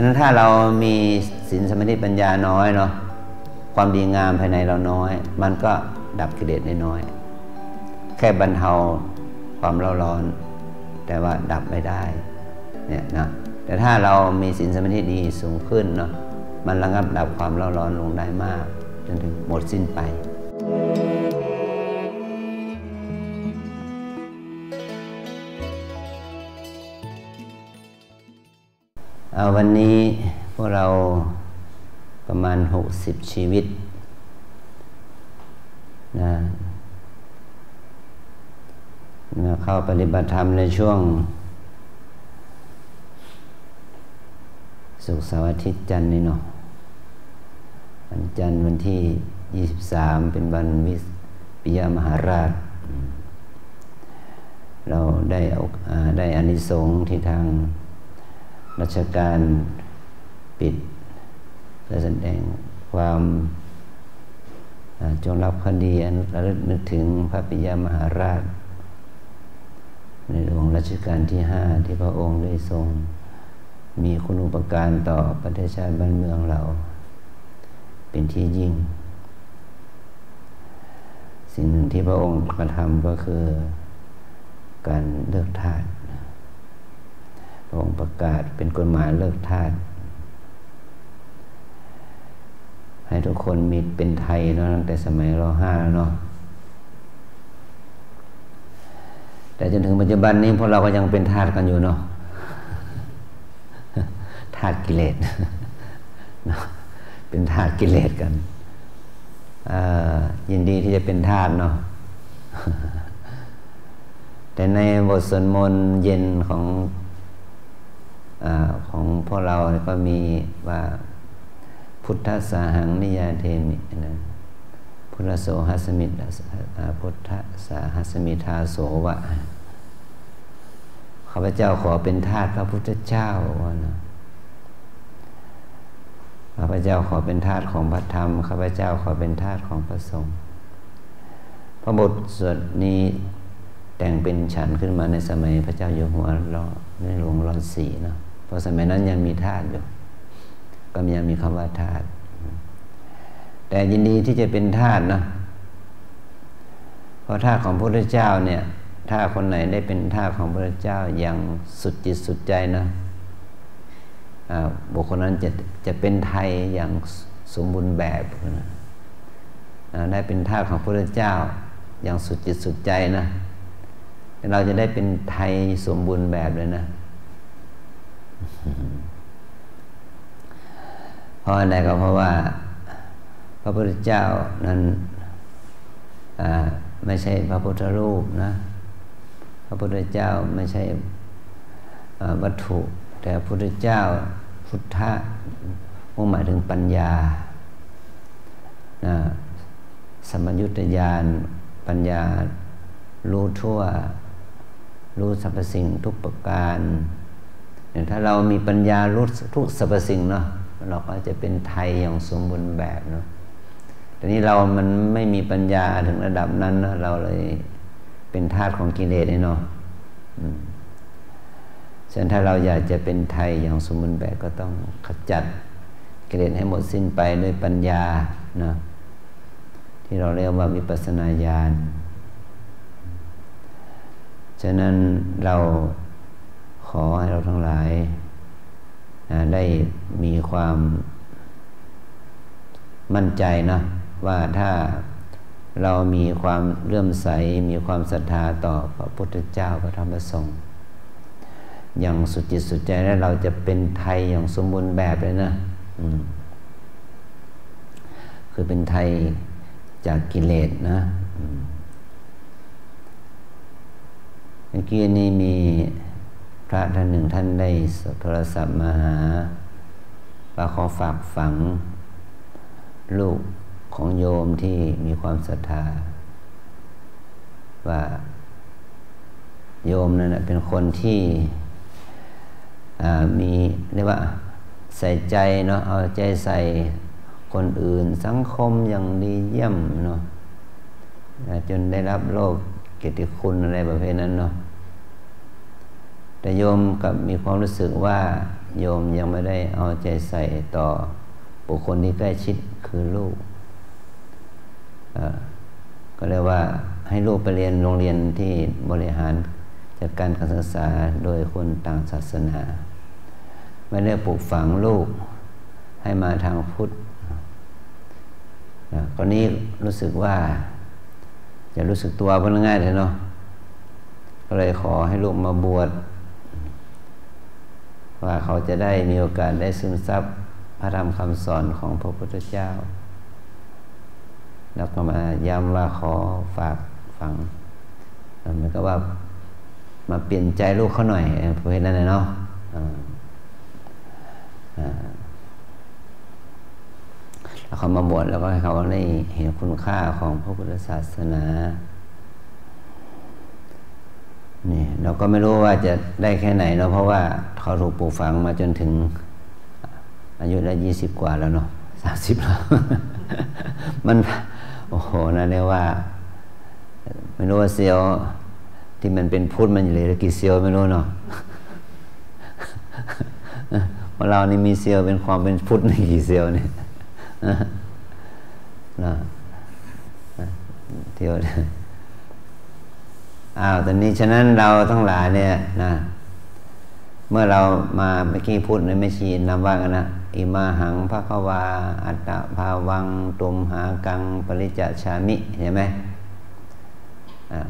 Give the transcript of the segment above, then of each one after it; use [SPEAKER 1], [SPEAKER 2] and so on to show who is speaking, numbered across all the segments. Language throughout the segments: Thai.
[SPEAKER 1] นั้นถ้าเรามีศีลสมาธิปัญญาน้อยเนาะความดีงามภายในเราน้อยมันก็ดับกิเลสได้น้อยแค่บรรเทาความเร่าร้อนแต่ว่าดับไม่ได้เนี่ยนะแต่ถ้าเรามีศีลสมาธิดีสูงขึ้นเนาะมันระงับดับความเร่าร้อนลงได้มากจนถึงหมดสิ้นไปวันนี้พวกเราประมาณ60ชีวิตนะเข้าปฏิบัติธรรมในช่วงศุกร์เสาร์อาทิตย์จันทร์นี่เนาะวันจันทร์วันที่23เป็นวันวิปิยมหาราชเราได้อานิสงส์ที่ทางราชการปิดและแสดงความจงรักภักดีระลึกนึกถึงพระปิยมหาราชในหลวงรัชกาลที่5ที่พระองค์ได้ทรงมีคุณูปการต่อประเทศชาติบ้านเมืองเราเป็นที่ยิ่งสิ่งหนึ่งที่พระองค์กระทำก็คือการเลิกทาสพระองค์ประกาศเป็นกฎหมายเลิกทาสให้ทุกคนมีเป็นไทยเนาะตั้งแต่สมัยร.5แล้วเนาะแต่จนถึงปัจจุบันนี้พวกเราก็ยังเป็นทาสกันอยู่เนาะทาสกิเลสเป็นทาสกิเลสกันยินดีที่จะเป็นทาสเนาะแต่ในบทสวดมนต์เย็นของพวกเราก็มีว่าพุทธสาหังนิยาเทมินะพุทธโสหัสมิพุทธสาหัสมิทาโสวะข้าพเจ้าขอเป็นทาสพระพุทธเจ้านะข้าพเจ้าขอเป็นทาสของพระธรรมข้าพเจ้าขอเป็นทาสของพระสงฆ์พระบทสวดนี้แต่งเป็นฉันขึ้นมาในสมัยพระเจ้าอยู่หัวในหลวงรัชกาลที่ 4นะเพราะสมัยนั้นยังมีทาสอยู่ก็ยังมีคำว่าทาสแต่ยินดีที่จะเป็นทาสนะเพราะทาสของพระพุทธเจ้าเนี่ยถ้าคนไหนได้เป็นทาสของพระพุทธเจ้าอย่างสุดจิตสุดใจนะบุคคลนั้นจะเป็นไทยอย่างสมบูรณ์แบบนะได้เป็นทาสของพระพุทธเจ้าอย่างสุดจิตสุดใจนะเราจะได้เป็นไทยสมบูรณ์แบบเลยนะเพราะอะไรก็เพราะว่าพระพุทธเจ้านั้นไม่ใช่พระพุทธรูปนะพระพุทธเจ้าไม่ใช่วัตถุแต่พระพุทธเจ้าพุทธะหมายถึงปัญญาสัมปยุตญาณปัญญารู้ทั่วรู้สรรพสิ่งทุกประการถ้าเรามีปัญญารู้ทุกสรรพสิ่งเนาะเราก็จะเป็นไทยอย่างสมบูรณ์แบบเนาะแต่นี้มันไม่มีปัญญาถึงระดับนั้นนะเราเลยเป็นทาสของกิเลสเนาะฉะนั้นถ้าเราอยากจะเป็นไทยอย่างสมบูรณ์แบบก็ต้องขจัดกิเลสให้หมดสิ้นไปด้วยปัญญานะที่เราเรียกว่าวิปัสสนาญาณฉะนั้นเราขอให้เราทั้งหลายได้มีความมั่นใจนะว่าถ้าเรามีความเลื่อมใสมีความศรัทธาต่อพระพุทธเจ้าพระธรรมพระสงฆ์อย่างสุดจิตสุดใจแล้วเราจะเป็นไทยอย่างสมบูรณ์แบบเลยนะคือเป็นไทยจากกิเลสนะเมื่อกี้นี้มีพระท่านหนึ่งท่านได้โทรศัพท์มาหาว่าขอฝากฝังลูกของโยมที่มีความศรัทธาว่าโยมนั่นเป็นคนที่มีเรียกว่าใส่ใจเนาะเอาใจใส่คนอื่นสังคมอย่างดีเยี่ยมเนาะจนได้รับโลกเกียรติคุณอะไรประเภทนั้นเนาะแต่โยมกับมีความรู้สึกว่า โยมยังไม่ได้เอาใจใส่ต่อบุคคลที่ใกล้ชิดคือลูกก็เรียกว่าให้ลูกไปเรียนโรงเรียนที่บริหารจัดการการศึกษาโดยคนต่างศาสนาไม่ได้ปลูกฝังลูกให้มาทางพุทธตอนนี้รู้สึกว่าจะรู้สึกตัวเป็นง่ายเลยเนาะก็เลยขอให้ลูกมาบวชว่าเขาจะได้มีโอกาสได้ซึมซับพระธรรมคำสอนของพระพุทธเจ้าแล้วก็มาย้ำว่าขอฝากฟังเหมือนกับว่ามาเปลี่ยนใจลูกเขาหน่อยเพราะนั้นเนาะแล้วเขามาบวชแล้วก็ให้เขาได้เห็นคุณค่าของพระพุทธศาสนานี่เราก็ไม่รู้ว่าจะได้แค่ไหนเนาะเพราะว่าเขาถูกปลูกฝังมาจนถึงอายุได้20 กว่าแล้วเนาะ30แล้ว มันโอ้โหนะเรียกว่าไม่รู้ว่าเซลล์ที่มันเป็นพุทธมันเหลือกี่เซลล์ไม่รู้เนาะเพราะเรานี่มีเซลล์เป็นความเป็นพุทธในกี่เซลล์เนี่ยนะเที่ยวตอนนี้ฉะนั้นเราทั้งหลายเนี่ยนะเมื่อเรามาเมื่อกี้พูดในแม่ชีนำว่ากันนะอิมาหังภควาอัตตภาวังตุมหากังปริจจฉามิเห็นไหม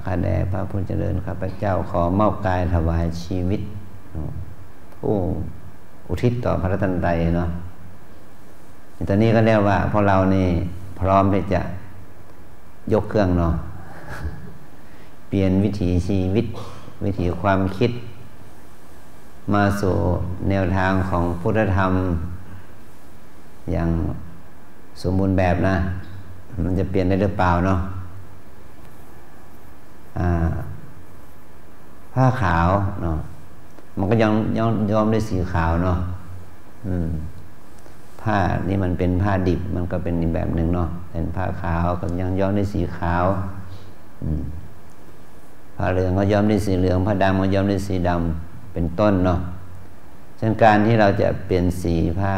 [SPEAKER 1] ข้าแด่พระผู้เจริญข้าพเจ้าขอมอบกายถวายชีวิตผู้อุทิศต่อพระรัตนตรัยเนาะตอนนี้ก็เรียกว่าพอเรานี่พร้อมที่จะยกเครื่องเนาะเปลี่ยนวิถีชีวิตวิถีความคิดมาสู่แนวทางของพุทธธรรมอย่างสมบูรณ์แบบนะมันจะเปลี่ยนได้หรือเปล่าเนาะผ้าขาวเนาะมันก็ย้อมด้วยสีขาวเนาะผ้านี่มันเป็นผ้าดิบมันก็เป็นอีกแบบหนึ่งเนาะเป็นผ้าขาวก็ยังย้อมด้วยสีขาวผ้าเหลืองก็ย้อมด้วยสีเหลืองผ้าดำก็ย้อมด้วยสีดำเป็นต้นเนาะฉะนั้นการที่เราจะเปลี่ยนสีผ้า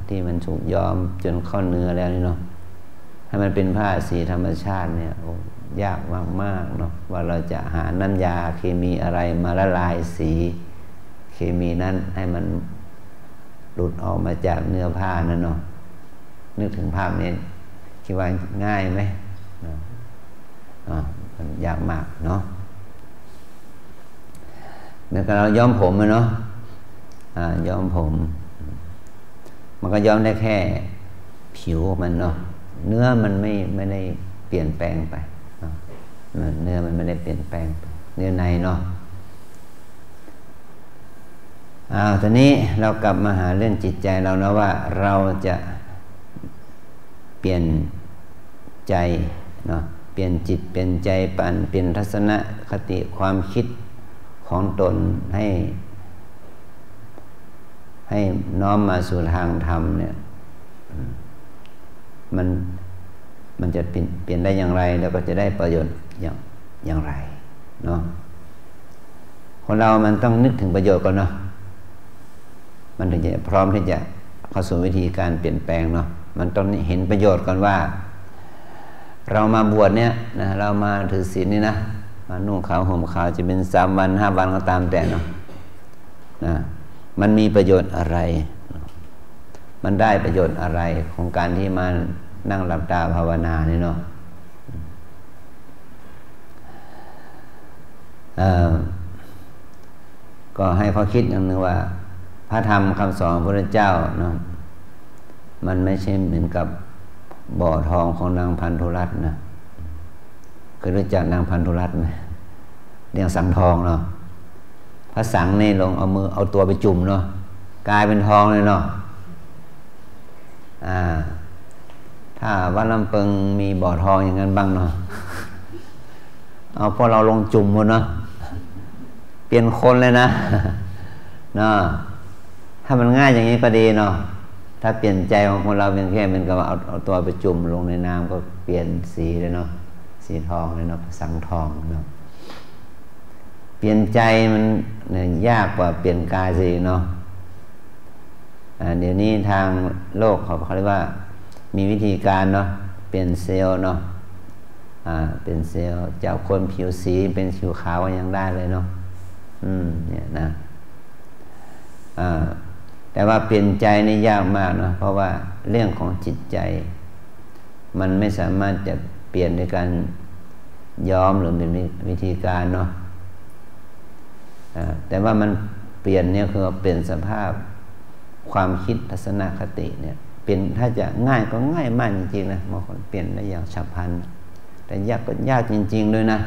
[SPEAKER 1] ที่มันถูกย้อมจนเข้าเนื้อแล้วนี่เนาะให้มันเป็นผ้าสีธรรมชาติเนี่ยยากมากๆเนาะว่าเราจะหาน้ำยาเคมีอะไรมาละลายสีเคมีนั้นให้มันหลุดออกมาจากเนื้อผ้านั่นเนาะนึกถึงภาพนี้คิดว่าง่ายไหมมันยากมากเนาะเมื่อเราย้อมผมเนาะย้อมผมมันก็ย้อมได้แค่ผิวมันเนาะเนื้อมันไม่ได้เปลี่ยนแปลงไปเนื้อมันไม่ได้เปลี่ยนแปลงไปเนื้อในเนาะตอนนี้เรากลับมาหาเรื่องจิตใจเรานะว่าเราจะเปลี่ยนใจเนาะเปลี่ยนจิตเปลี่ยนใจเปลี่ยนทัศนคติความคิดของตนให้น้อมมาสู่ทางธรรมเนี่ยมันจะเปลี่ยนได้อย่างไรแล้วก็จะได้ประโยชน์อย่างไรเนาะคนเรามันต้องนึกถึงประโยชน์ก่อนเนาะมันถึงจะพร้อมที่จะเข้าสู่วิธีการเปลี่ยนแปลงเนาะมันต้องเห็นประโยชน์ก่อนว่าเรามาบวชเนี่ยนะเรามาถือศีลนี่นะมานุ่งขาวห่มขาวจะเป็น3 วัน 5 วันก็ตามแต่เนาะมันมีประโยชน์อะไรมันได้ประโยชน์อะไรของการที่มานั่งหลับตาภาวนานี่เนาะก็ให้เขาคิดอย่างนึงว่าพระธรรมคำสอนของพระพุทธเจ้าเนาะมันไม่ใช่เหมือนกับบ่อทองของนางพันธุรัตน์นะเคยรู้จักนางพันธุรัตน์ไหมเรียงสังทองเนาะพระสังนี่ลงเอาตัวไปจุ่มเนาะกลายเป็นทองเลยเนาะถ้าวัดลำเปิงมีบ่อทองอย่างนั้นบ้างเนาะเอาพอเราลงจุ่มหมดเนาะเปลี่ยนคนเลยนะเนาะถ้ามันง่ายอย่างนี้ก็ดีเนาะถ้าเปลี่ยนใจของคนเราเป็นแค่เป็นกับเอาตัวไปจุ่มลงในน้ำก็เปลี่ยนสีเลยเนาะสีทองเลยเนาะสังทองเนาะเปลี่ยนใจมันเนี่ยยากกว่าเปลี่ยนกายสิเนาะ เดี๋ยวนี้ทางโลกเขาเรียกว่ามีวิธีการเนาะเปลี่ยนเซลล์เนาะเป็นเซลล์จากคนผิวสีเป็นผิวขาวยังได้เลยเนาะเนี่ยนะแต่ว่าเปลี่ยนใจนี่ยากมากเนาะเพราะว่าเรื่องของจิตใจมันไม่สามารถจะเปลี่ยนด้วยการย้อมหรือเป็นวิธีการเนาะแต่ว่ามันเปลี่ยนเนี่ยคือเปลี่ยนสภาพความคิดทัศนคติเนี่ยเปลี่ยนถ้าจะง่ายก็ง่ายมากจริงๆนะบางคนเปลี่ยนได้อย่างฉับพลันแต่ยากก็ยากจริงๆด้วยนะ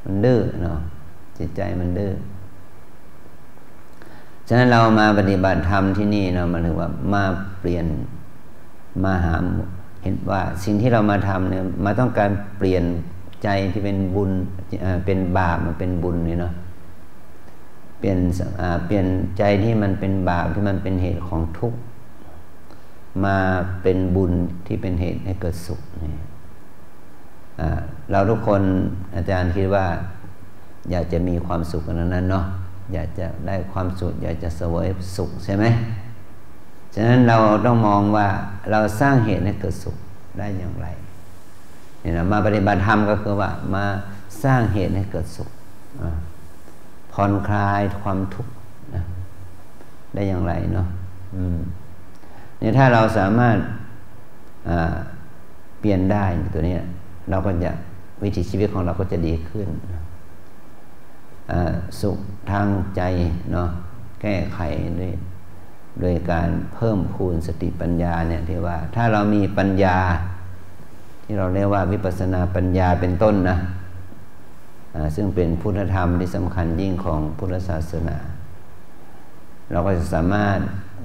[SPEAKER 1] มันดื้อเนาะจิตใจมันดื้อฉะนั้นเรามาปฏิบัติธรรมที่นี่เนาะมันถือว่ามาเปลี่ยนมาหาเห็นว่าสิ่งที่เรามาทำเนี่ยมาต้องการเปลี่ยนใจที่เป็นบุญเป็นบาปมันเป็นบุญนี่เนาะเปลี่ยนใจที่มันเป็นบาปที่มันเป็นเหตุของทุกข์มาเป็นบุญที่เป็นเหตุให้เกิดสุขนี่เราทุกคนอาจารย์คิดว่าอยากจะมีความสุขกันนั้นเนาะอยากจะได้ความสุขอยากจะเสวยสุขใช่ไหมฉะนั้นเราต้องมองว่าเราสร้างเหตุให้เกิดสุขได้อย่างไรนี่นะมาปฏิบัติธรรมก็คือว่ามาสร้างเหตุให้เกิดสุขผ่อนคลายความทุกข์นะได้อย่างไรเนาะนี่ถ้าเราสามารถเปลี่ยนได้ตัวนี้เราก็จะวิถีชีวิตของเราก็จะดีขึ้นสุขทางใจเนาะแก้ไขโดยการเพิ่มพูนสติปัญญาเนี่ยที่ว่าถ้าเรามีปัญญาที่เราเรียกว่าวิปัสสนาปัญญาเป็นต้นนะซึ่งเป็นพุทธธรรมที่สำคัญยิ่งของพุทธศาสนาเราก็จะสามารถ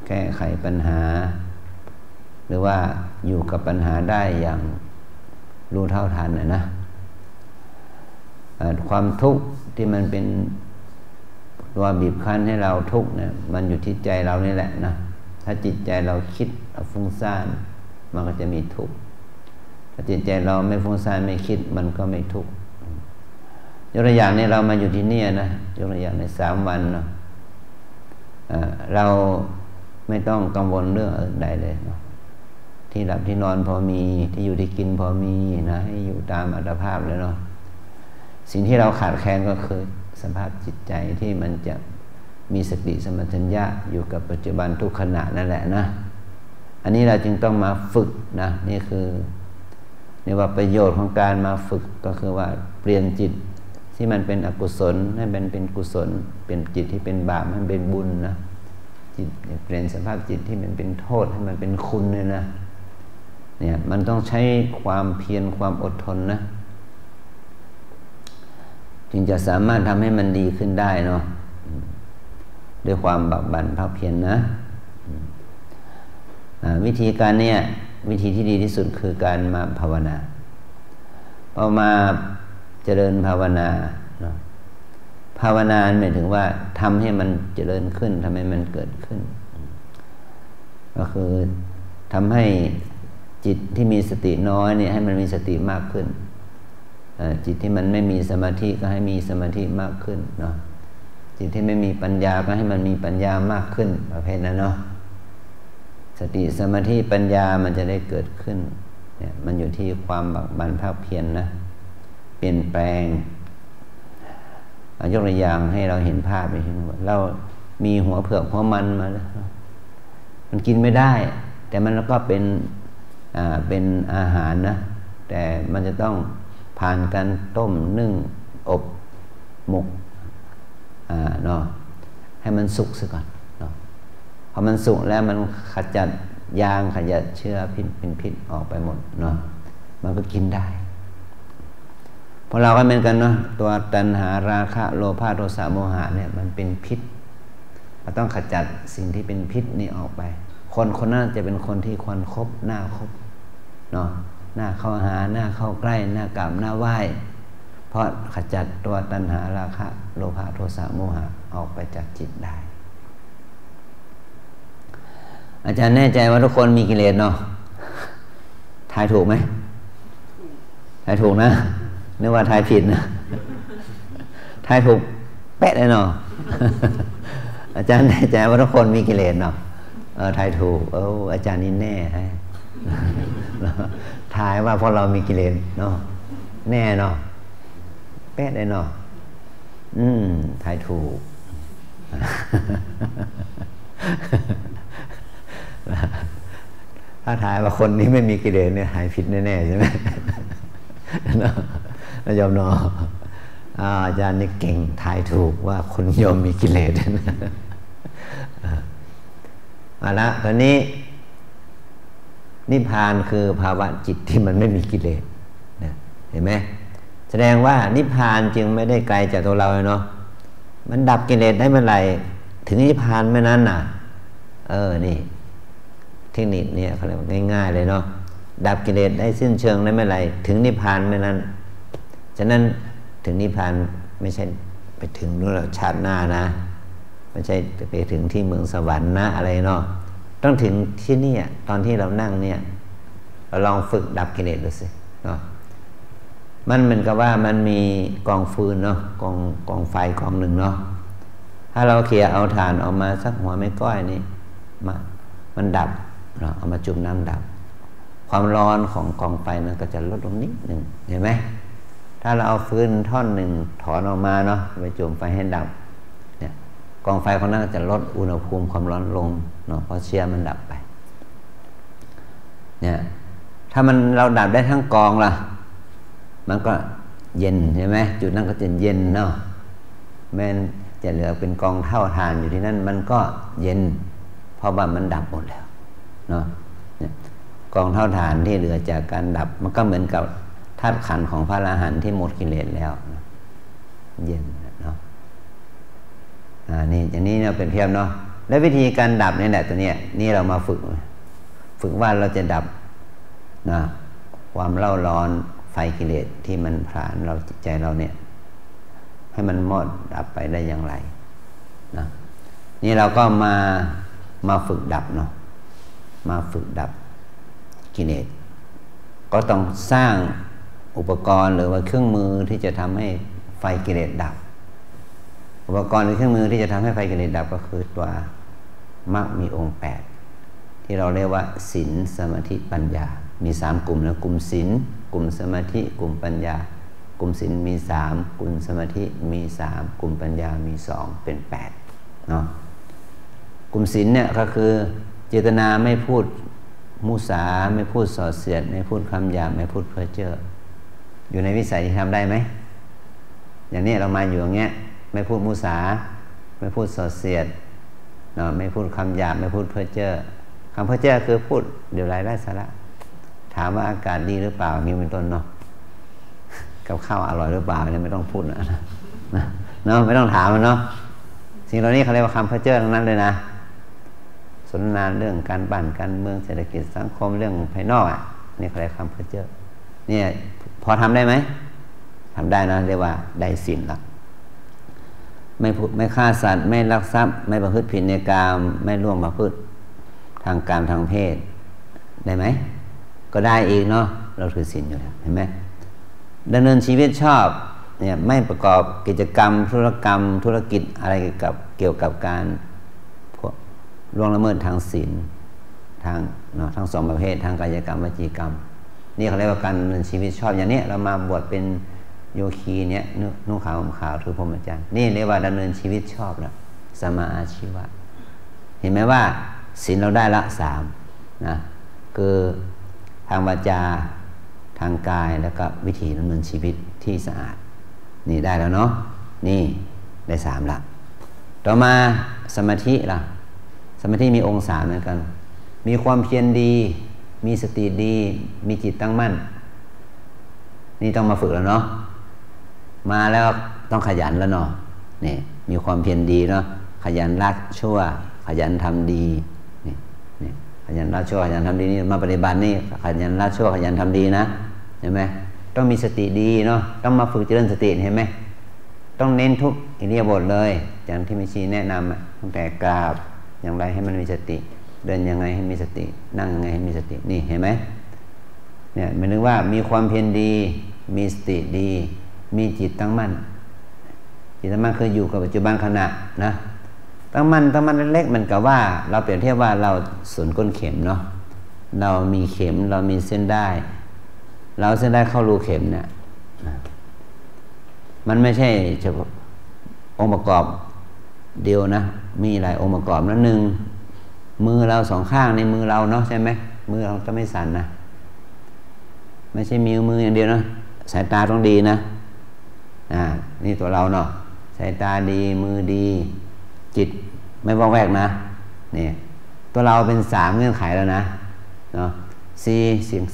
[SPEAKER 1] แก้ไขปัญหาหรือว่าอยู่กับปัญหาได้อย่างรู้เท่าทันนะความทุกข์ที่มันเป็นตัวบีบคั้นให้เราทุกข์เนี่ยมันอยู่ที่ใจเรานี่แหละนะถ้าจิตใจเราคิดฟุ้งซ่านมันก็จะมีทุกข์ถ้าจิตใจเราไม่ฟุ้งซ่านไม่คิดมันก็ไม่ทุกข์ยกตัวอย่างนี้เรามาอยู่ที่นี่นะยกตัวอย่างใน3 วันเนาะเราไม่ต้องกังวลเรื่องอื่นใดเลยเนาะที่หลับที่นอนพอมีที่อยู่ที่กินพอมีนะให้อยู่ตามอัตภาพเลยเนาะสิ่งที่เราขาดแคลนก็คือสภาพจิตใจที่มันจะมีสติสัมปชัญญะอยู่กับปัจจุบันทุกขณะนั่นแหละนะอันนี้เราจึงต้องมาฝึกนะนี่คือเรียกว่าประโยชน์ของการมาฝึกก็คือว่าเปลี่ยนจิตที่มันเป็นอกุศลให้มันเป็นกุศลเปลี่ยนจิตที่เป็นบาปให้มันเป็นบุญนะจิตเปลี่ยนสภาพจิตที่มันเป็นโทษให้มันเป็นคุณเลยนะเนี่ยมันต้องใช้ความเพียรความอดทนนะจึงจะสามารถทำให้มันดีขึ้นได้เนาะด้วยความบักบั่นภาคเพียรนะวิธีการเนี่ยวิธีที่ดีที่สุดคือการมาภาวนาพอมาเจริญภาวนาเนาะภาวนาหมายถึงว่าทำให้มันเจริญขึ้นทำให้มันเกิดขึ้นก็คือทำให้จิตที่มีสติน้อยเนี่ยให้มันมีสติมากขึ้นจิตที่มันไม่มีสมาธิก็ให้มีสมาธิมากขึ้นเนาะจิตที่ไม่มีปัญญาก็ให้มันมีปัญญามากขึ้นประเภทนั้นเนาะสติสมาธิปัญญามันจะได้เกิดขึ้นเนี่ยมันอยู่ที่ความบักบั่นภาคเพียรนะเปลี่ยนแปลงยกตัวอย่างให้เราเห็นภาพไปเห็นว่าเรามีหัวเผือกหัวมันมาแล้วมันกินไม่ได้แต่มันก็เป็นอาหารนะแต่มันจะต้องผ่านการต้มนึ่งอบหมกเนาะให้มันสุกซะก่อนเนาะพอมันสุกแล้วมันขจัดยางขจัดเชื้อพิษเป็นพิษออกไปหมดเนาะมันก็กินได้พอเราก็เหมือนกันเนาะตัวตัณหาราคะโลภะโทสะโมหะเนี่ยมันเป็นพิษเราต้องขจัดสิ่งที่เป็นพิษนี่ออกไปคนนั้นจะเป็นคนที่ควรคบหน้าคบเนาะหน้าเข้าหาหน้าเข้าใกล้หน้ากราบหน้าไหว้เพราะขจัดตัวตัณหาราคะโลภะโทสะโมหะออกไปจากจิตได้อาจารย์แน่ใจว่าทุกคนมีกิเลสเนาะทายถูกไหมทายถูกนะนึกว่าทายผิดนะทายถูกเป๊ะเลยเนาะอาจารย์แน่ใจว่าทุกคนมีกิเลสเนาะ ทายถูกอาจารย์นี่แน่ให้ทายว่าเพราะเรามีกิเลสเนาะแน่เนาะแป๊ะได้เนาะทายถูกถ้าทายว่าคนนี้ไม่มีกิเลสเนี่ยหายผิดแน่ๆใช่ไหมนะโยมเนาะอาจารย์นี่เก่งทายถูกว่าคนโยมมีกิเลสเอาละตอนนี้นิพพานคือภาวะจิตที่มันไม่มีกิเลสเห็นไหมแสดงว่านิพพานจึงไม่ได้ไกลจากตัวเราเนาะมันดับกิเลสได้เมื่อไหร่ถึงนิพพานเมื่อนั้นน่ะนี่เทคนิคเนี่ยเขาเรียกว่าง่ายๆเลยเนาะดับกิเลสได้สิ้นเชิงได้เมื่อไหร่ถึงนิพพานเมื่อนั้นฉะนั้นถึงนิพพานไม่ใช่ไปถึงนู่นแล้วชาติหน้านะไม่ใช่ไปถึงที่เมืองสวรรค์นะอะไรเนาะต้องถึงที่นี่ตอนที่เรานั่งเนี่ยเราลองฝึกดับกิเลสดูสิเนาะมันเหมือนกับว่ามันมีกองฟืนเนาะกองไฟกองหนึ่งเนาะถ้าเราเขี่ยเอาถ่านออกมาสักหัวไม่ก้อยนี่มันดับเราเอามาจุ่มน้ำดับความร้อนของกองไฟนั้นก็จะลดลงนิดหนึ่งเห็นไหมถ้าเราเอาฟืนท่อนหนึ่งถอนออกมาเนาะไปจุ่มไฟให้ดับเนี่ยกองไฟของนั้นจะลดอุณหภูมิความร้อนลงเนาะเพราะเชื้อมันดับไปเนี่ยถ้าเราดับได้ทั้งกองล่ะมันก็เย็นใช่ไหมจุดนั้นก็จะเย็นเนาะแม้จะเหลือเป็นกองเท่าฐานอยู่ที่นั่นมันก็เย็นเพราะว่ามันดับหมดแล้วเนาะกองเท่าฐานที่เหลือจากการดับมันก็เหมือนกับธาตุขันธ์ของพระอรหันต์ที่หมดกิเลสแล้วเย็นเนาะนี่อย่างนี้เราเป็นเทียบเนาะและวิธีการดับนี่แหละตัวเนี้ยนี่เรามาฝึกว่าเราจะดับนะความเล่าร้อนไฟกิเลสที่มันผลาญเราจิตใจเราเนี่ยให้มันหมดดับไปได้อย่างไรนะนี่เราก็มาฝึกดับเนาะมาฝึกดับกิเลสก็ต้องสร้างอุปกรณ์หรือว่าเครื่องมือที่จะทำให้ไฟกิเลสดับอุปกรณ์หรือเครื่องมือที่จะทำให้ไฟกิเลสดับก็คือตัวมรรคมีองค์8ที่เราเรียกว่าศีลสมาธิปัญญามี3กลุ่มนะกลุ่มศีลกลุ่มสมาธิกลุ่มปัญญากลุ่มศีลมี3กลุ่มสมาธิมี3กลุ่มปัญญามี2เป็น8เนาะกลุ่มศีลเนี่ยก็คือเจตนาไม่พูดมุสาไม่พูดส่อเสียดไม่พูดคำหยาบไม่พูดเพ้อเจ้ออยู่ในวิสัยที่ทำได้ไหมอย่างนี้เรามาอยู่อย่างเงี้ยไม่พูดมุสาไม่พูดส่อเสียดเนาะไม่พูดคำหยาบไม่พูดเพ้อเจ้อคำเพ้อเจ้อคือพูดเดี๋ยวไร้สาระถามว่าอากาศดีหรือเปล่านี่เป็นต้นเนาะกับข้าวอร่อยหรือเปล่าเนี่ยไม่ต้องพูดนะเนาะไม่ต้องถามมันเนาะสิ่งเหล่านี้เขาเรียกว่าคำเพ้อเจ้อทั้งนั้นเลยนะสนทนาเรื่องการบ้านการเมืองเศรษฐกิจสังคมเรื่องภายนอกนี่เขาเรียกคำเพ้อเจ้อเนี่ยพอทำได้ไหมทำได้นะเรียกว่าได้ศีลละไม่ฆ่าสัตว์ไม่ลักทรัพย์ไม่ประพฤติผิดในกามไม่ล่วงประพฤติทางกามทางเพศได้ไหมก็ได้อีกเนาะเราถือศีลอยู่แล้วเห็นไหมดำเนินชีวิตชอบเนี่ยไม่ประกอบกิจกรรมธุรกิจอะไรเกี่ยวกับการล่วงละเมิดทางศีลทางทั้ง2ประเภททางกายกรรมวจีกรรมนี่เขาเรียกว่าการดำเนินชีวิตชอบอย่างนี้เรามาบวชเป็นโยคีเนี่ยนุ่งขาวห่มขาวถือพรหมจรรย์นี่เรียกว่าดำเนินชีวิตชอบแล้วสมาอาชีวะเห็นไหมว่าศีลเราได้ละ3นะคือทางวาจาทางกายแล้วก็วิถีดำเนินชีวิตที่สะอาดนี่ได้แล้วเนาะนี่ได้3ละต่อมาสมาธิล่ะสมาธิมีองค์3เหมือนกันมีความเพียรดีมีสติดีมีจิตตั้งมั่นนี่ต้องมาฝึกแล้วเนาะมาแล้วต้องขยันแล้วเนาะนี่มีความเพียรดีเนาะขยันละชั่วขยันทำดีนี่ขยันละชั่วขยันทำดีนี่มาปฏิบัตินี่ขยันละชั่วขยันทำดีนะเห็นไหมต้องมีสติดีเนาะต้องมาฝึกเจริญสติเห็นไหมต้องเน้นทุกอิริยาบถเลยอย่างที่มิชีแนะนำตั้งแต่กราบอย่างไรให้มันมีสติเดินยังไงให้มีสตินั่งยังไงให้มีสตินี่เห็นไหมเนี่ยหมายถึงว่ามีความเพียรดีมีสติดีมีจิตตั้งมั่นจิตตั้งมั่นคืออยู่กับปัจจุบันขณะนะ ตั้งมันเล็กๆมันกับว่าเราเปรียบเทียบว่าเราศูนย์ก้นเข็มเนาะเรามีเข็มเรามีเส้นได้เราเส้นได้เข้ารูเข็มเนี่ยมันไม่ใช่เฉพาะองค์ประกอบเดียวนะมีหลายองค์ประกอบนะหนึ่งมือเราสองข้างในมือเราเนาะใช่ไหมมือเราจะไม่สั่นนะไม่ใช่มืออย่างเดียวนะสายตาต้องดีนะนี่ตัวเราเนาะสายตาดีมือดีจิตไม่ว่างแวกนะนี่ตัวเราเป็น3เงื่อนไขแล้วนะเนาะแ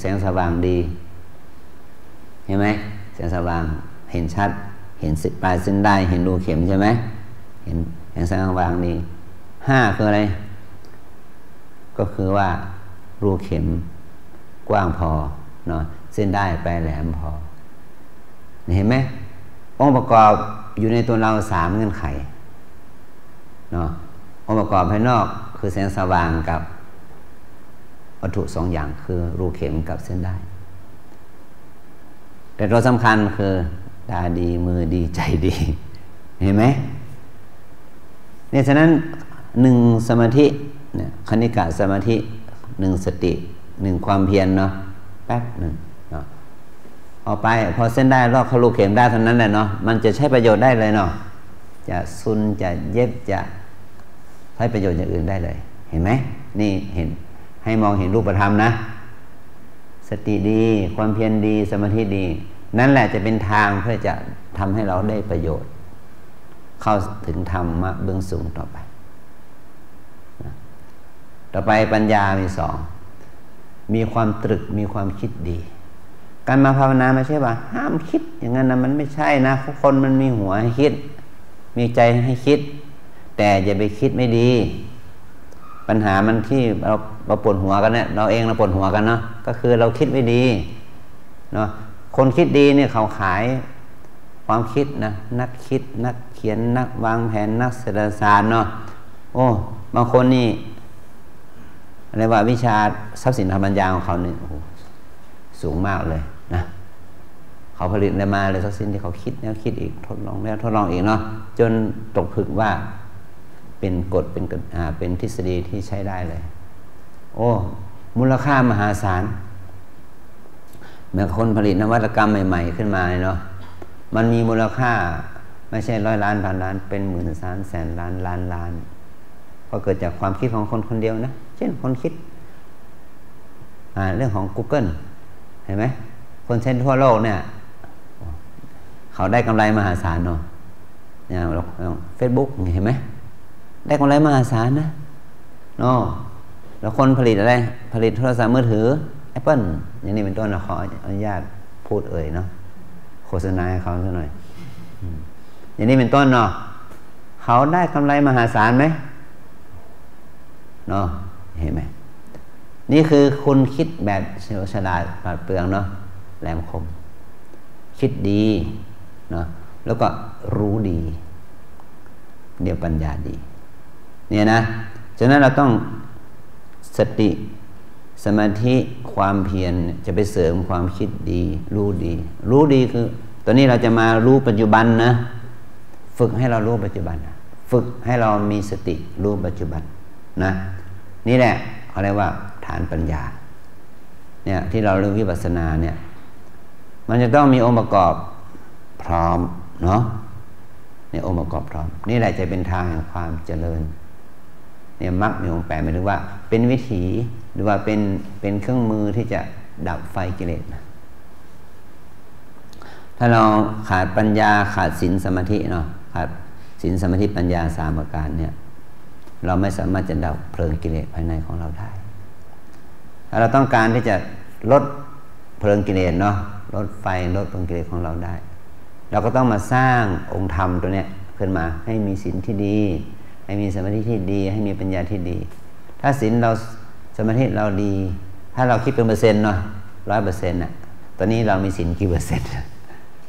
[SPEAKER 1] สงสว่างดีเห็นไหมแสงสว่างเห็นชัดเห็นปลายเส้นได้เห็นรูเข็มใช่ไหมเห็นแสงสว่างดี5คืออะไรก็คือว่ารูเข็มกว้างพอเนาะเส้นได้ปลายแหลมพอเห็นไหมองค์ประกอบอยู่ในตัวเรา3เงื่อนไขเนาะองค์ประกอบภายนอกคือแสงสว่างกับวัตถุ2อย่างคือรูเข็มกับเส้นได้แต่ตัวสำคัญคือตาดีมือดีใจดีเห็นไหมเนี่ยฉะนั้น1สมาธิเนี่ยคณิกะสมาธิ1สติ1ความเพียรเนาะแป๊บหนึ่งเนาะออกไปพอเส้นได้ลอกเข้ารูเข็มได้เท่านั้นแหละเนาะมันจะใช้ประโยชน์ได้เลยเนาะจะซุนจะเย็บจะใช้ประโยชน์อย่างอื่นได้เลยเห็นไหมนี่เห็นให้มองเห็นรูปธรรมนะสติดีความเพียรดีสมาธิดีนั่นแหละจะเป็นทางเพื่อจะทำให้เราได้ประโยชน์เข้าถึงธรรมะเบื้องสูงต่อไปต่อไปปัญญามี2มีความตรึกมีความคิดดีการมาภาวนาไม่ใช่ว่าห้ามคิดอย่างนั้นนะมันไม่ใช่นะคนมันมีหัวให้คิดมีใจให้คิดแต่อย่าไปคิดไม่ดีปัญหามันที่เราปวดหัวกันเนี่ยเราเองเราปวดหัวกันเนาะก็คือเราคิดไม่ดีเนาะคนคิดดีเนี่ยเขาขายความคิดนะนักคิดนักเขียนนักวางแผนนักเศรษฐศาสตร์เนาะโอ้บางคนนี่อะไรว่าวิชาทรัพย์สินทางปัญญาของเขาเนี่ยสูงมากเลยนะเขาผลิตอะไรมาเลยทรัพย์สินที่เขาคิดแล้วคิดอีกทดลองแล้วทดลองอีกเนาะจนตกผลึกว่าเป็นกฎเป็นทฤษฎีที่ใช้ได้เลยโอ้มูลค่ามหาศาลเมื่อคนผลิตนวัตกรรมใหม่ๆขึ้นมาเนาะมันมีมูลค่าไม่ใช่100 ล้านพันล้านเป็นหมื่นแสนล้านล้านก็เกิดจากความคิดของคนคนเดียวนะเช่นคนคิดเรื่องของ Google เห็นไหมคนใช้ทั่วโลกเนี่ยเขาได้กำไรมหาศาลเนาะอย่างเฟซบุ๊กเห็นไหมได้กำไรมหาศาลนะเนาะแล้วคนผลิตอะไรผลิตโทรศัพท์มือถือ Apple อย่างนี้เป็นต้นเราขออนุญาตพูดเนาะโฆษณาให้เขาสักหน่อยอย่างนี้เป็นต้นเนาะเขาได้กำไรมหาศาลไหมเนาะเห็นไหมนี่คือคุณคิดแบบเฉลียวฉลาดปราดเปรื่องเนาะแหลมคมคิดดีเนาะแล้วก็รู้ดีเดี๋ยวปัญญาดีเนี่ยนะฉะนั้นเราต้องสติสมาธิความเพียรจะไปเสริมความคิดดีรู้ดีคือตอนนี้เราจะมารู้ปัจจุบันนะฝึกให้เรารู้ปัจจุบันฝึกให้เรามีสติรู้ปัจจุบันนะนี่แหละเขาเรียกว่าฐานปัญญาเนี่ยที่เราเรียนวิปัสสนาเนี่ยมันจะต้องมีองค์ประกอบพร้อมเนาะเนี่ยองค์ประกอบพร้อมนี่แหละจะเป็นทางแห่งความเจริญเนี่ยมรรคมีองค์8หมายถึงว่าเป็นวิถีหรือว่าเป็นเครื่องมือที่จะดับไฟกิเลสนะถ้าเราขาดปัญญาขาดศีลสมาธิเนาะขาดศีลสมาธิปัญญา3ประการเนี่ยเราไม่สามารถจะดับเพลิงกิเลสภายในของเราได้ถ้าเราต้องการที่จะลดเพลิงกิเลสเนาะลดไฟลดเพลิงกิเลสของเราได้เราก็ต้องมาสร้างองค์ธรรมตัวเนี้ยขึ้นมาให้มีศีลที่ดีให้มีสมาธิที่ดีให้มีปัญญาที่ดีถ้าศีลเราสมาธิเราดีถ้าเราคิดเป็นเปอร์เซ็นต์เนาะ100%น่ะตอนนี้เรามีศีลกี่เปอร์เซ็นต์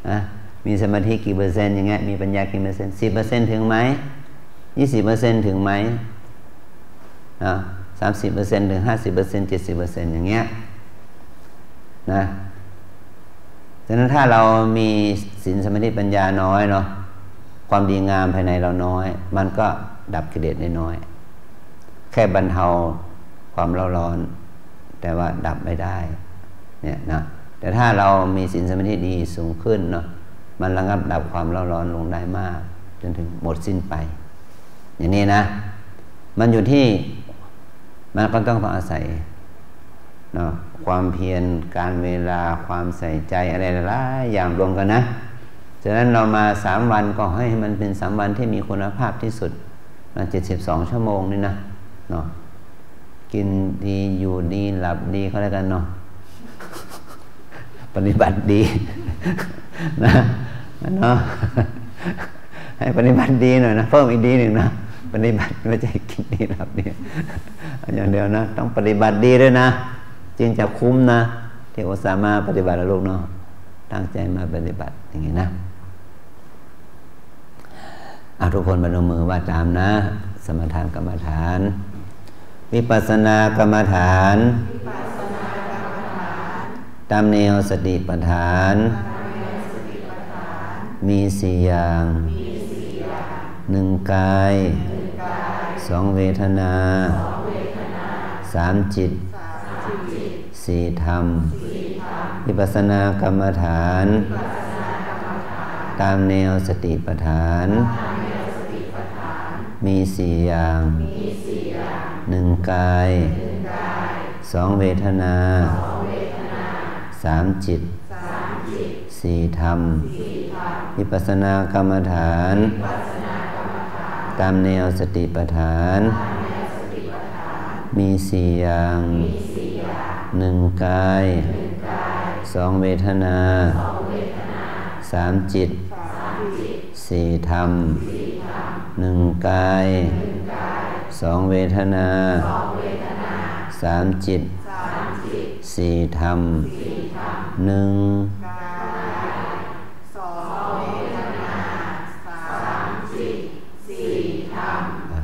[SPEAKER 1] นะมีสมาธิกี่เปอร์เซ็นต์อย่างเงี้ยมีปัญญากี่เปอร์เซ็นต์10%ถึงไหม20%ถึงไหม30%ถึง50% 70%อย่างเงี้ยนะฉะนั้นถ้าเรามีศีลสมาธิปัญญาน้อยเนาะความดีงามภายในเราน้อยมันก็ ดับกิเลสน้อยแค่บรรเทาความเร่าร้อนแต่ว่าดับไม่ได้เนี่ยนะแต่ถ้าเรามีศีลสมาธิดีสูงขึ้นเนาะมันระงับดับความเร่าร้อนลงได้มากจนถึงหมดสิ้นไปอย่างนี้นะมันอยู่ที่มันก็ต้องอาศัยเนาะความเพียรการเวลาความใส่ใจอะไรหลายอย่างรวมกันนะฉะนั้นเรามา3 วันก็ให้มันเป็น3 วันที่มีคุณภาพที่สุด72 ชั่วโมงนี่นะเนาะกินดีอยู่ดีหลับดีเขาแล้วกันเนาะปฏิบัติดีนะเนาะให้ปฏิบัติดีหน่อยนะเพิ่มอีกดีหนึ่งนะปฏิบัติไม่ใช่กินดีหลับดีอย่างเดียวนะต้องปฏิบัติดีด้วยนะจึงจะคุ้มนะที่อุตส่าห์มาปฏิบัติแล้วลูกเนาะตั้งใจมาปฏิบัติอย่างนี้นะทุกคนบรรลุมือว่าตามนะสมถานกรรมฐานวิปัสสนากรรมฐานตามแนวสติปัฏฐานมี4 อย่าง1 กาย2 เวทนา3 จิต4 ธรรมวิปัสสนากรรมฐานตามแนวสติปัฏฐานมี4 อย่าง1 กาย2 เวทนา3 จิต4 ธรรมวิปัสสนากรรมฐานตามแนวสติปัฏฐานมี4 อย่าง1 กาย2 เวทนา3 จิต4 ธรรม1 กาย2 เวทนา3 จิต4 ธรรม1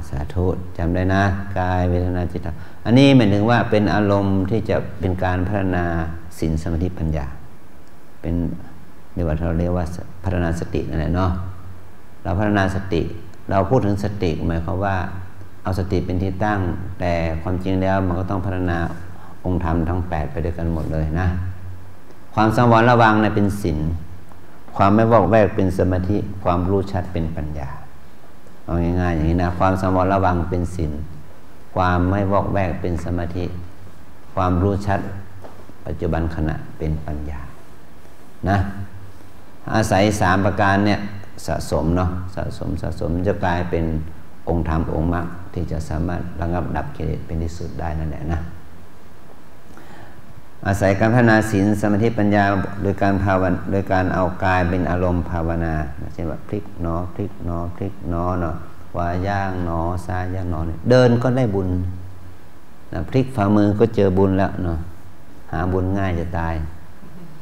[SPEAKER 1] สาธุจำได้นะกายเวทนาจิตธรรมอันนี้หมายถึงว่าเป็นอารมณ์ที่จะเป็นการพัฒนาศีลสมาธิปัญญาเป็นเรียกว่าเราเรียกว่าพัฒนาสตินั่นแหละเนาะเราพัฒนาสติเราพูดถึงสติหมายความว่าเอาสติเป็นที่ตั้งแต่ความจริงแล้วมันก็ต้องพัฒนาองค์ธรรมทั้ง8ไปด้วยกันหมดเลยนะความสังวรระวังเนี่ยเป็นศีลความไม่วอกแวกเป็นสมาธิความรู้ชัดเป็นปัญญาเอาง่ายๆอย่างนี้นะความสังวรระวังเป็นศีลความไม่วอกแวกเป็นสมาธิความรู้ชัดปัจจุบันขณะเป็นปัญญานะอาศัย3 ประการเนี่ยสะสมเนาะสะสมจะกลายเป็นองค์ธรรมองค์มรรคที่จะสามารถระงับดับกิเลสเป็นที่สุดได้นั่นแหละนะอาศัยการพัฒนาศีลสมาธิปัญญาโดยการภาวนาโดยการเอากายเป็นอารมณ์ภาวนาเช่นว่าพลิกหนอพลิกหนอพลิกหนอเนาะขวาย่างหนอซ้ายย่างหนอเดินก็ได้บุญนะพลิกฝ่ามือก็เจอบุญแล้วเนาะหาบุญง่ายจะตาย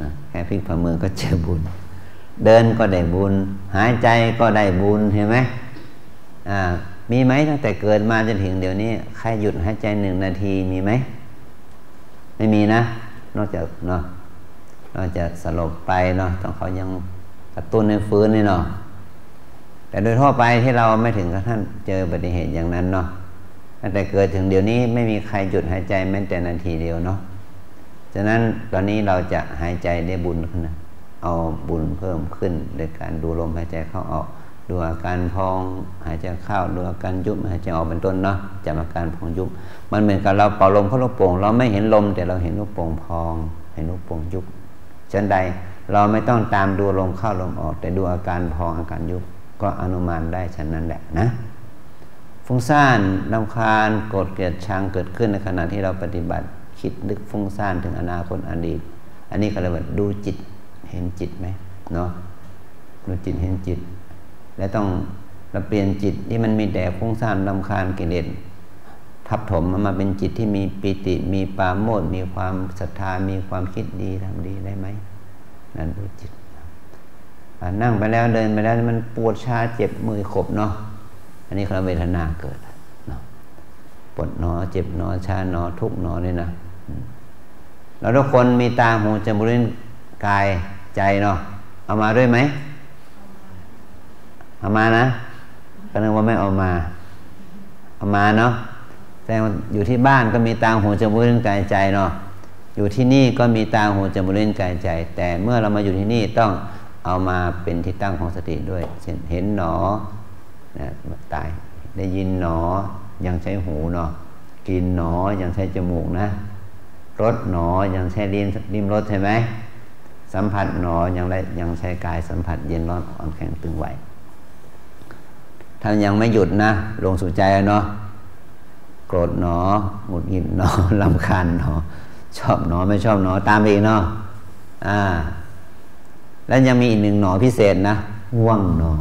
[SPEAKER 1] นะแค่พลิกฝ่ามือก็เจอบุญเดินก็ได้บุญหายใจก็ได้บุญเห็นไหมมีไหมตั้งแต่เกิดมาจนถึงเดี๋ยวนี้ใครหยุดหายใจ1 นาทีมีไหมไม่มีนะนอกจากสลบไปเนาะต้องเขายังกระตุ้นให้ฟื้นนี่เนาะแต่โดยทั่วไปที่เราไม่ถึงกับท่านเจออุบัติเหตุอย่างนั้นเนาะตั้งแต่เกิดถึงเดี๋ยวนี้ไม่มีใครหยุดหายใจแม้แต่นาทีเดียวเนาะฉะนั้นตอนนี้เราจะหายใจได้บุญขึ้นนะเอาบุญเพิ่มขึ้นโดยการดูลมหายใจเข้าออกดูอาการพองหายใจเข้าดูอาการยุบหายใจออกเป็นต้นเนาะจำอาการพองยุบมันเหมือนกับเราเป่าลมเข้าลูกโป่งเราไม่เห็นลมแต่เราเห็นลูกโป่งพองเห็นลูกโป่งยุบฉันใดเราไม่ต้องตามดูลมเข้าลมออกแต่ดูอาการพองอาการยุบก็อนุมานได้ฉันนั้นแหละนะฟุ้งซ่านรำคาญโกรธเกลียดชังเกิดขึ้นในขณะที่เราปฏิบัติคิดนึกฟุ้งซ่านถึงอนาคตอดีตอันนี้ก็เรียกว่าดูจิตเห็นจิตไหมเนาะดูจิตเห็นจิตและต้องเราเปลี่ยนจิตที่มันมีแต่ฟุ้งซ่านรำคาญกิเลสทับถมมันมาเป็นจิตที่มีปิติมีปราโมทย์มีความศรัทธามีความคิดดีทำดีได้ไหมนั่นดูจิตนั่งไปแล้วเดินไปแล้วมันปวดชาเจ็บมือขบเนาะอันนี้คือเวทนาเกิดเนาะปวดหนอเจ็บหนอชาหนอทุกหนอนี่นะเราทุกคนมีตาหูจมูกลิ้นกายใจเนาะเอามาด้วยไหมเอามานะก็นึกว่าไม่เอามา เอามาเนาะแต่อยู่ที่บ้านก็มีตาหูจมูกลิ้นกายใจเนาะอยู่ที่นี่ก็มีตาหูจมูกลิ้นกายใจแต่เมื่อเรามาอยู่ที่นี่ต้องเอามาเป็นที่ตั้งของสติด้วยเช่นเห็นหนอนะตายได้ยินหนอยังใช้หูเนาะกินหนอยังใช้จมูกนะรสหนอยังใช้ลิ้มรสใช่ไหมสัมผัสหนอยังใช้กายสัมผัสเย็นร้อนอ่อนแข็งตึงไหวถ้ายังไม่หยุดนะลงสู่ใจเนาะโกรธหนอหงุดหงิดหนอรำคาญหนอชอบหนอไม่ชอบหนอตามอีกเนาะแล้วยังมีอีกหนึ่งหนอพิเศษนะง่วงหนอ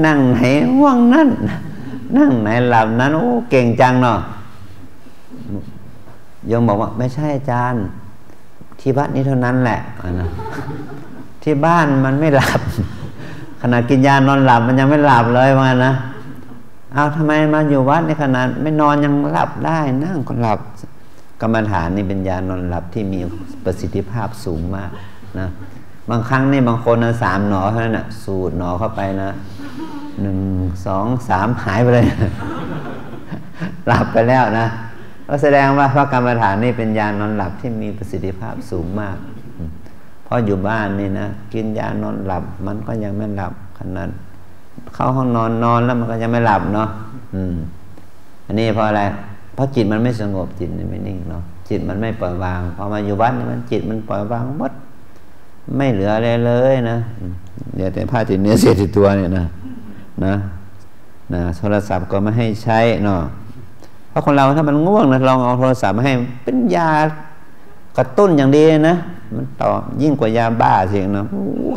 [SPEAKER 1] นั่งไหนง่วงนั่นนั่งไหนหลับนั้นโอ้เก่งจังเนาะยังบอกว่าไม่ใช่อาจารย์ที่บ้านนี้เท่านั้นแหละนะที่บ้านมันไม่หลับขนาดกินยานอนหลับมันยังไม่หลับเลยว่านะเอาทำไมมาอยู่วัดในขนาดไม่นอนยังหลับได้นั่งก็หลับกรรมฐานนี่เป็นยานอนหลับที่มีประสิทธิภาพสูงมากนะบางครั้งนี่บางคนนะ3 หนอเท่านั้นนะสูดหนอเข้าไปนะ1 2 3หายไปเลย หลับไปแล้วนะก็แสดงว่าพระกรรมฐานนี่เป็นยานอนหลับที่มีประสิทธิภาพสูงมากเพราะอยู่บ้านนี่นะกินยานอนหลับมันก็ยังไม่หลับขนาดเข้าห้องนอนแล้วมันก็ยังไม่หลับเนาะอันนี้เพราะอะไรเพราะจิตมันไม่สงบจิตมันไม่นิ่งเนาะจิตมันไม่ปล่อยวางพอมาอยู่วัดนี่มันจิตมันปล่อยวางหมดไม่เหลืออะไรเลยนะเดี๋ยวแต่ผ้าติดเนื้อเสียติดตัวเนี่ยนะโทรศัพท์ก็ไม่ให้ใช้เนาะเพราะคนเราถ้ามันง่วงนะลองเอาโทรศัพท์มาให้เป็นยากระตุ้นอย่างดีนะมันต่อยิ่งกว่ายาบ้าเสียงเนาะ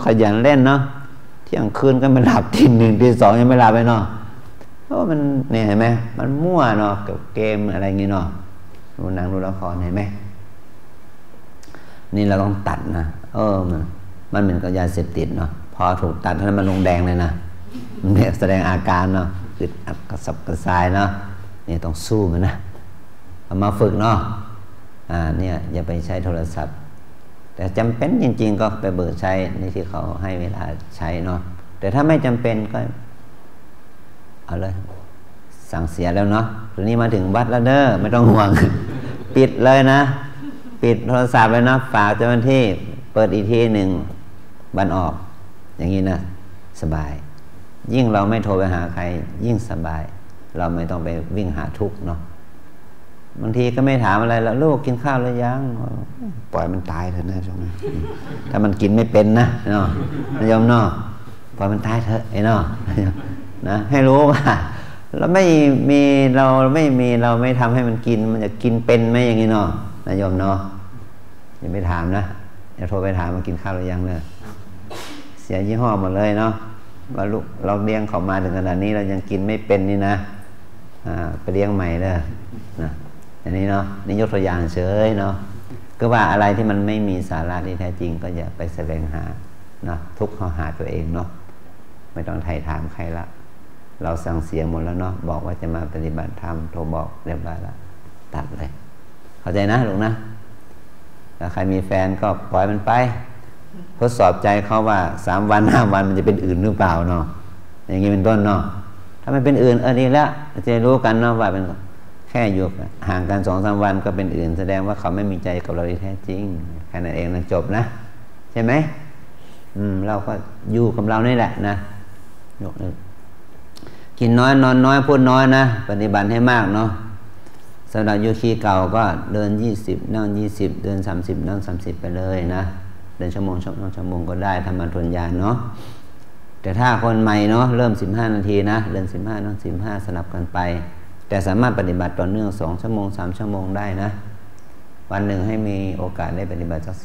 [SPEAKER 1] ขยันเล่นเนาะเที่ยงคืนก็ไม่หลับที 1 ที 2ยังไม่หลับไปเนาะเพราะมันเนี่ยเห็นไหมมันมั่วเนาะกับเกมอะไรอย่างงี้เนาะดูหนังดูละครเห็นไหมนี่เราต้องตัดนะมันเหมือนกับยาเสพติดเนาะพอถูกตัดแล้วมันลงแดงเลยนะมันเนี่ยแสดงอาการเนาะอึดอัดกระสับกระส่ายเนาะนี่ต้องสู้มันนะเอามาฝึกเนาะเนี่ยอย่าไปใช้โทรศัพท์แต่จำเป็นจริงๆก็ไปเบิกใช้ในที่เขาให้เวลาใช้เนาะแต่ถ้าไม่จำเป็นก็เอาเลยสั่งเสียแล้วเนาะทีนี้มาถึงวัดแล้วเด้อไม่ต้องห่วง ปิดเลยนะปิดโทรศัพท์เลยนะฝากเจ้าหน้าที่เปิดอีกที1 วันออกอย่างนี้นะสบายยิ่งเราไม่โทรไปหาใครยิ่งสบายเราไม่ต้องไปวิ่งหาทุกข์เนาะบางทีก็ไม่ถามอะไรแล้วลูกกินข้าวหรือยังปล่อยมันตายเถอะนะช่วงนี้ถ้ามันกินไม่เป็นนะเนาะโยมเนาะปล่อยมันตายเถอะไอ้เนาะนะให้รู้ว่าเราไม่ทำให้มันกินมันจะกินเป็นไหมอย่างนี้เนาะนะโยมเนาะอย่าไปถามนะอย่าโทรไปถามมันกินข้าวหรือยังเลยเสียยี่ห้อหมดเลยเนาะว่าลูกเราเลี้ยงเขามาถึงขนาดนี้เรายังกินไม่เป็นนี่นะไปเลี้ยงใหม่เลยนะอันนี้เนาะนี่ยกตัวอย่างเฉยเนาะก็ว่าอะไรที่มันไม่มีสาระที่แท้จริงก็อย่าไปแสวงหาเนาะทุกข์เขาหาตัวเองเนาะไม่ต้องไถ่ถามใครละเราสั่งเสียหมดแล้วเนาะบอกว่าจะมาปฏิบัติธรรมโทรบอกเรียบร้อยแล้วตัดเลยเข้าใจนะลูกนะถ้าใครมีแฟนก็ปล่อยมันไปทดสอบใจเขาว่า3 วัน5 วันมันจะเป็นอื่นหรือเปล่าเนาะอย่างนี้เป็นต้นเนาะถ้ามันเป็นอื่นดีแล้วจะรู้กันเนาะว่าเป็นแค่อยู่ห่างกัน2-3 วันก็เป็นอื่นแสดงว่าเขาไม่มีใจกับเราที่แท้จริงแค่นั้นเองนะจบนะใช่ไหมเราก็อยู่กับเรานี่แหละนะยกนึงกินน้อยนอนน้อยพูดน้อยนะปฏิบัติให้มากเนาะสำหรับโยคีเก่าก็เดิน20นั่ง20เดิน30นั่ง30ไปเลยนะเดินชั่วโมงก็ได้ทำมาทวนญาณเนาะแต่ถ้าคนใหม่เนาะเริ่ม15 นาทีนะเดิน15นั่ง15สลับกันไปแต่สามารถปฏิบัติต่อเนื่อง2 ชั่วโมง3 ชั่วโมงได้นะวันหนึ่งให้มีโอกาสได้ปฏิบัติสัก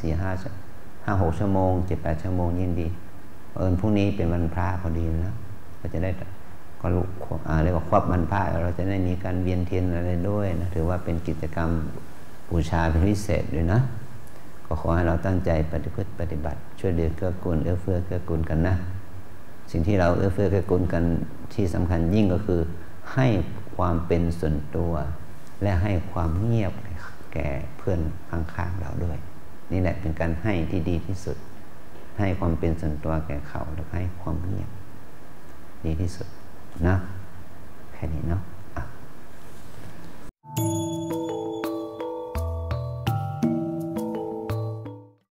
[SPEAKER 1] 4-5-6 ชั่วโมง7-8 ชั่วโมงยิ่งดีพรุ่งนี้เป็นวันพระพอดีนะก็จะได้ก็เรียกว่าครอบวันพระเราจะได้มีการเวียนเทียนอะไรด้วยนะถือว่าเป็นกิจกรรมบูชาเป็นพิเศษด้วยนะก็ขอให้เราตั้งใจปฏิบัติช่วยเหลือเกื้อกูลเอื้อเฟื้อเกื้อกูลกันนะสิ่งที่เราเอื้อเฟื้อเกื้อกูลกันที่สำคัญยิ่งก็คือให้ความเป็นส่วนตัวและให้ความเงียบแก่เพื่อนข้างๆเราด้วยนี่แหละเป็นการให้ที่ดีที่สุดให้ความเป็นส่วนตัวแก่เขาแล้วให้ความเงียบดีที่สุดนะ แค่นี้เนาะ